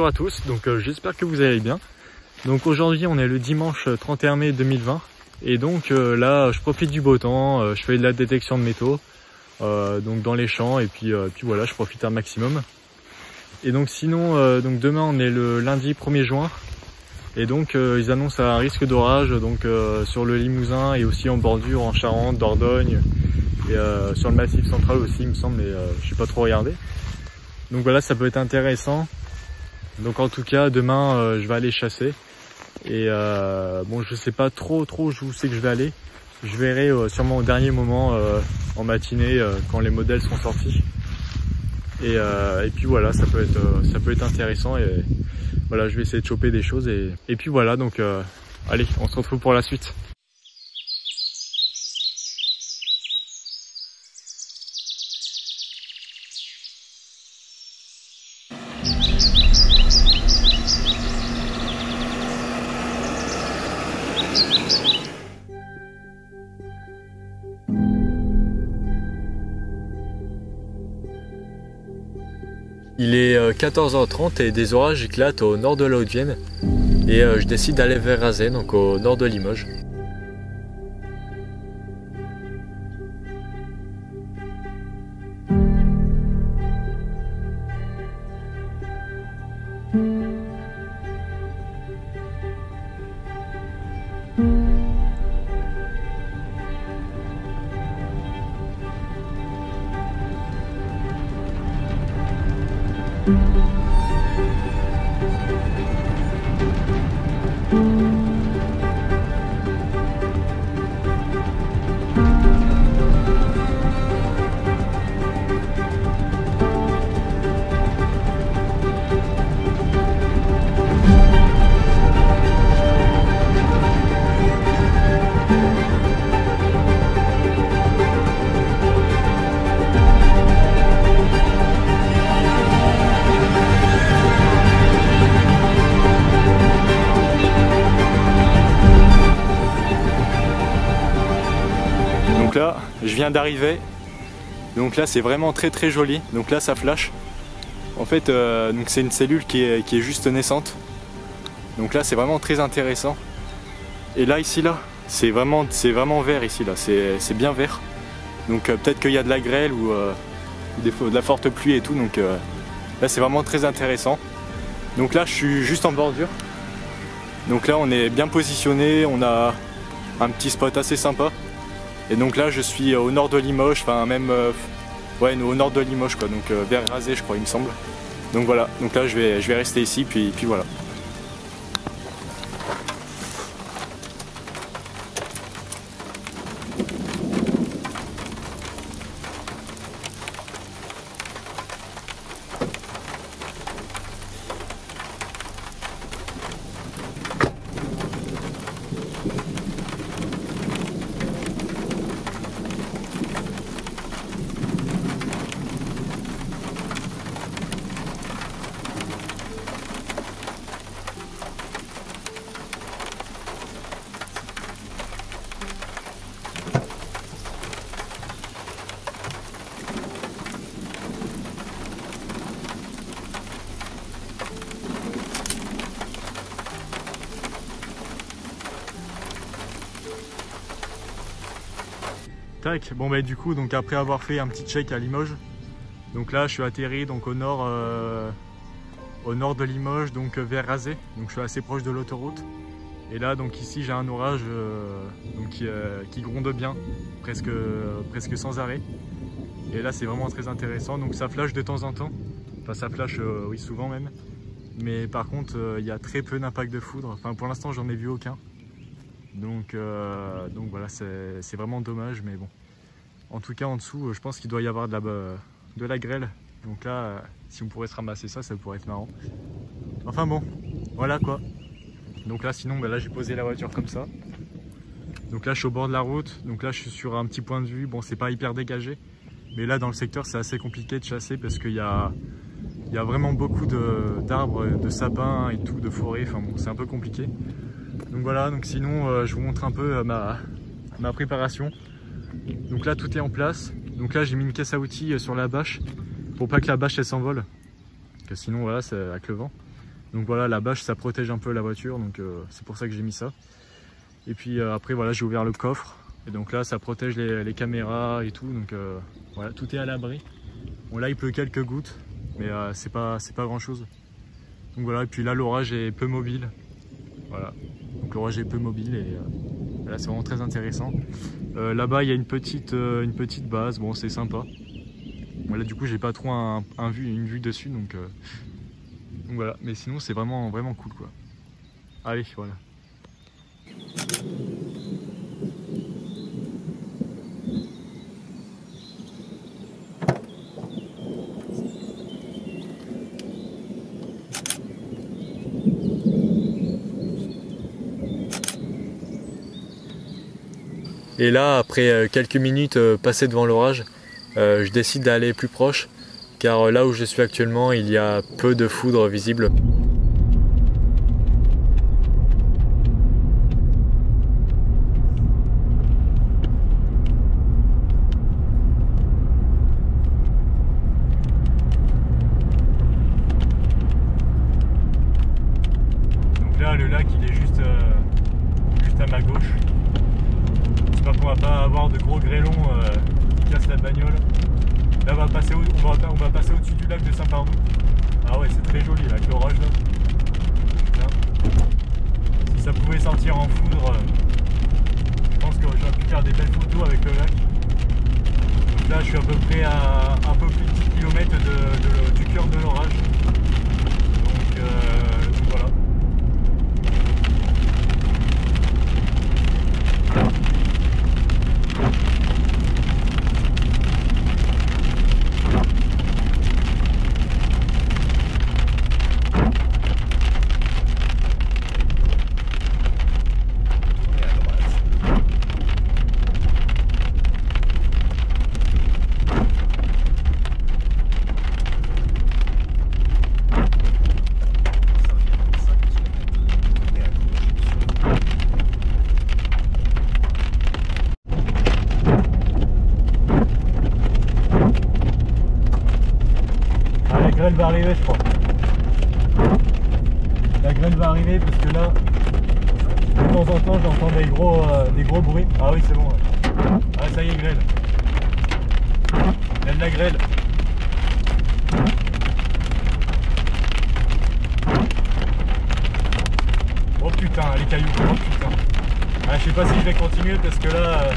à tous, donc j'espère que vous allez bien. Donc aujourd'hui on est le dimanche 31 mai 2020 et donc là je profite du beau temps, je fais de la détection de métaux donc dans les champs et puis voilà, je profite un maximum. Et donc sinon donc demain on est le lundi 1er juin et donc ils annoncent un risque d'orage donc sur le Limousin et aussi en bordure en Charente, Dordogne et sur le Massif central aussi il me semble, mais je n'ai pas trop regardé. Donc voilà, ça peut être intéressant. Donc en tout cas demain je vais aller chasser et bon je sais pas trop où c'est que je vais aller. Je verrai sûrement au dernier moment en matinée quand les modèles sont sortis. Et puis voilà, ça peut être intéressant et voilà, je vais essayer de choper des choses et puis voilà, donc allez, on se retrouve pour la suite. Il est 14h30 et des orages éclatent au nord de la Haute-Vienne et je décide d'aller vers Razay, donc au nord de Limoges. Donc là, je viens d'arriver, donc là c'est vraiment très joli, donc là ça flash. En fait, donc c'est une cellule qui est juste naissante, donc là c'est vraiment très intéressant. Et là ici là, c'est vraiment vert ici là, c'est bien vert. Donc peut-être qu'il y a de la grêle ou de la forte pluie et tout, donc là c'est vraiment très intéressant. Donc là je suis juste en bordure, donc là on est bien positionné, on a un petit spot assez sympa. Et donc là je suis au nord de Limoges, enfin même ouais, au nord de Limoges quoi, donc vers Razay je crois il me semble. Donc voilà, donc là je vais rester ici puis voilà. Tac, bon bah du coup donc après avoir fait un petit check à Limoges, donc là je suis atterri donc au nord de Limoges, donc vers Razay, donc je suis assez proche de l'autoroute. Et là donc ici j'ai un orage donc qui gronde bien, presque sans arrêt. Et là c'est vraiment très intéressant, donc ça flash de temps en temps, enfin ça flash oui souvent même. Mais par contre il y a très peu d'impact de foudre, enfin pour l'instant j'en ai vu aucun. Donc voilà, c'est vraiment dommage, mais bon. En tout cas en dessous, je pense qu'il doit y avoir de la grêle. Donc là, si on pourrait se ramasser ça, ça pourrait être marrant. Enfin bon, voilà quoi. Donc là sinon, là j'ai posé la voiture comme ça. Donc là je suis au bord de la route, donc là je suis sur un petit point de vue. Bon, c'est pas hyper dégagé, mais là dans le secteur c'est assez compliqué de chasser parce qu'il y a vraiment beaucoup d'arbres, de sapins et tout, de forêts. Enfin bon, c'est un peu compliqué. Donc voilà, donc sinon je vous montre un peu ma préparation. Donc là tout est en place. Donc là j'ai mis une caisse à outils sur la bâche pour pas que la bâche elle s'envole, que sinon voilà, c'est avec le vent. Donc voilà, la bâche ça protège un peu la voiture, donc c'est pour ça que j'ai mis ça. Et puis après voilà, j'ai ouvert le coffre et donc là ça protège les caméras et tout, donc voilà, tout est à l'abri. Bon là il pleut quelques gouttes, mais c'est pas grand chose. Donc voilà, et puis là l'orage est peu mobile. Voilà, donc l'orage est peu mobile et là c'est vraiment très intéressant. Là-bas il y a une petite base, bon c'est sympa. Voilà, du coup j'ai pas trop une vue dessus, donc voilà, mais sinon c'est vraiment cool quoi. Allez, voilà. Et là, après quelques minutes passées devant l'orage, je décide d'aller plus proche, car là où je suis actuellement, il y a peu de foudre visible. Donc là, le lac, il est juste à ma gauche. J'espère qu'on va pas avoir de gros grêlons qui cassent la bagnole. Là on va passer au-dessus du lac de Saint-Pardoux. Ah ouais, c'est très joli avec l'orage là. Putain. Si ça pouvait sortir en foudre, je pense que j'aurais pu faire des belles photos avec le lac. Donc là je suis à peu près à un peu plus de 10 km du cœur de l'orage. Donc voilà. La grêle va arriver, je crois. La grêle va arriver parce que là, de temps en temps, j'entends des gros bruits. Ah oui, c'est bon. Ouais. Ah, ça y est, grêle. Il y a de la grêle. Oh putain, les cailloux. Oh putain. Ah, je sais pas si je vais continuer parce que là...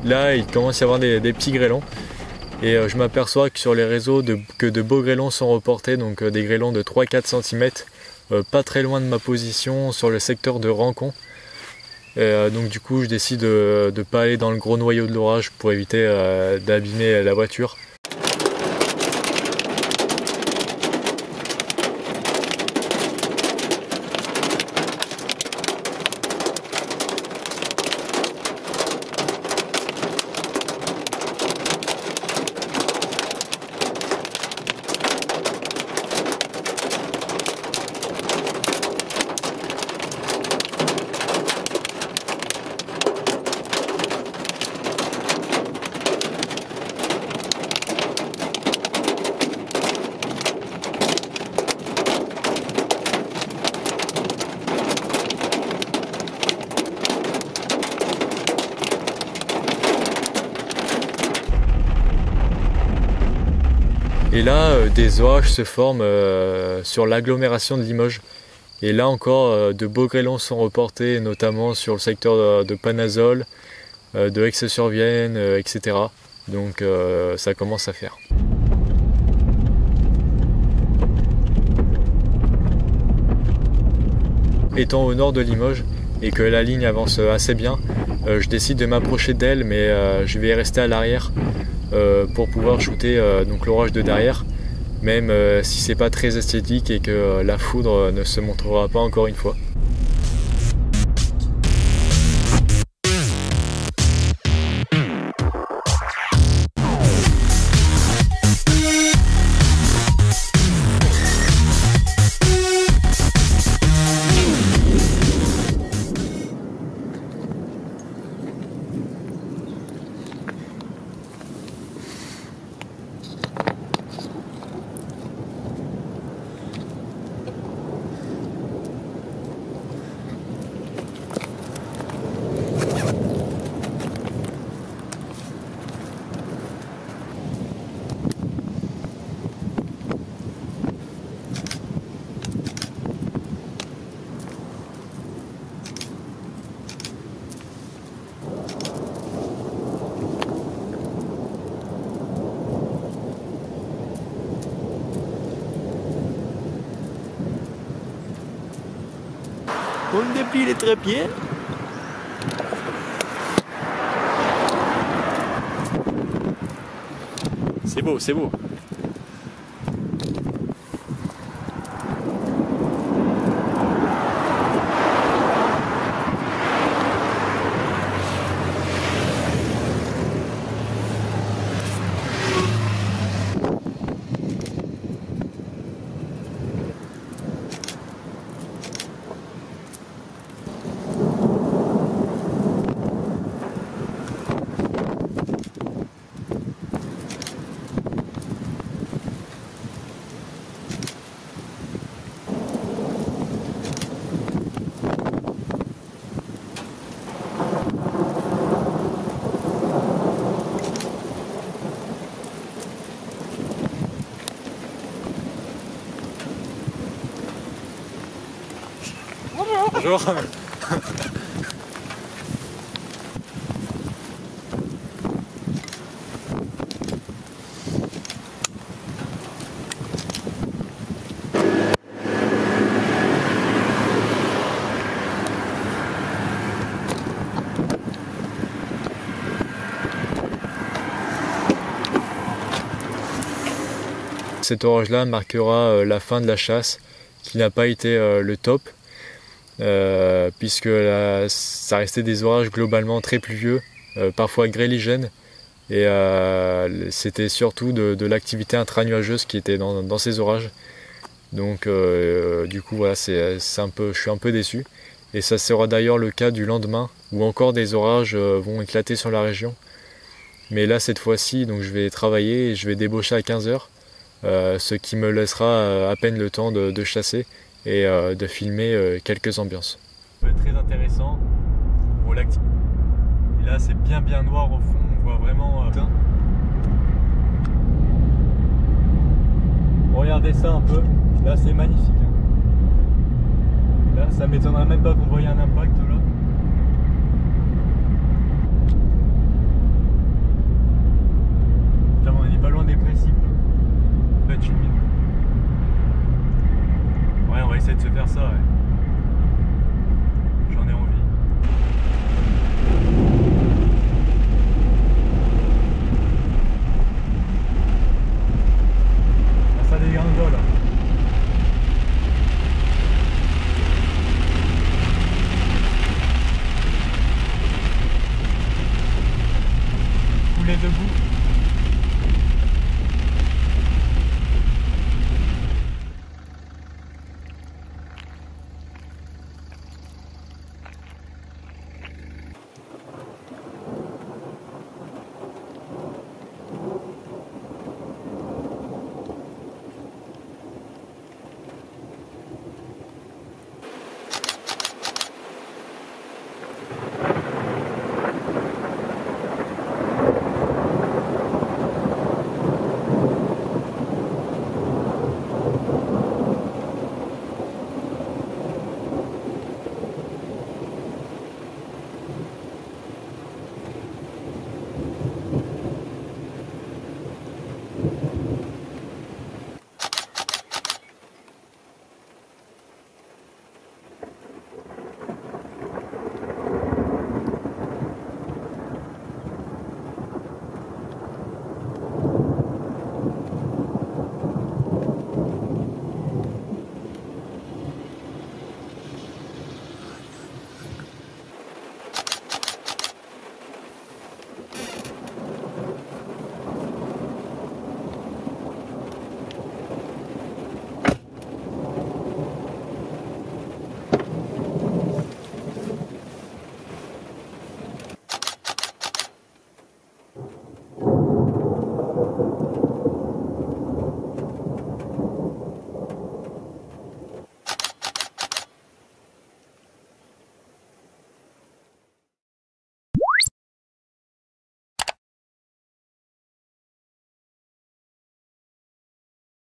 là il commence à y avoir des petits grêlons. Et je m'aperçois que sur les réseaux que de beaux grêlons sont reportés, donc des grêlons de 3-4 cm, pas très loin de ma position sur le secteur de Rancon. Donc du coup je décide de ne pas aller dans le gros noyau de l'orage pour éviter d'abîmer la voiture. Et là, des orages se forment sur l'agglomération de Limoges. Et là encore, de beaux grêlons sont reportés, notamment sur le secteur de Panazol, de Aix-sur-Vienne, etc. Donc ça commence à faire. Étant au nord de Limoges et que la ligne avance assez bien, je décide de m'approcher d'elle, mais je vais rester à l'arrière pour pouvoir shooter donc l'orage de derrière, même si c'est pas très esthétique et que la foudre ne se montrera pas encore une fois. On déplie les trépieds. C'est beau, c'est beau. Bonjour. Cet orage-là marquera la fin de la chasse, qui n'a pas été le top. Puisque là, ça restait des orages globalement très pluvieux, parfois gréligènes, et c'était surtout de l'activité intranuageuse qui était dans ces orages. Donc du coup voilà, je suis un peu déçu, et ça sera d'ailleurs le cas du lendemain où encore des orages vont éclater sur la région. Mais là cette fois-ci, donc je vais travailler et je vais débaucher à 15 h, ce qui me laissera à peine le temps de chasser et de filmer quelques ambiances. Ça va être très intéressant. Bon, et là c'est bien noir au fond, on voit vraiment... Regardez ça un peu, là c'est magnifique. Là ça m'étonnerait même pas qu'on voyait un impact là. met debout.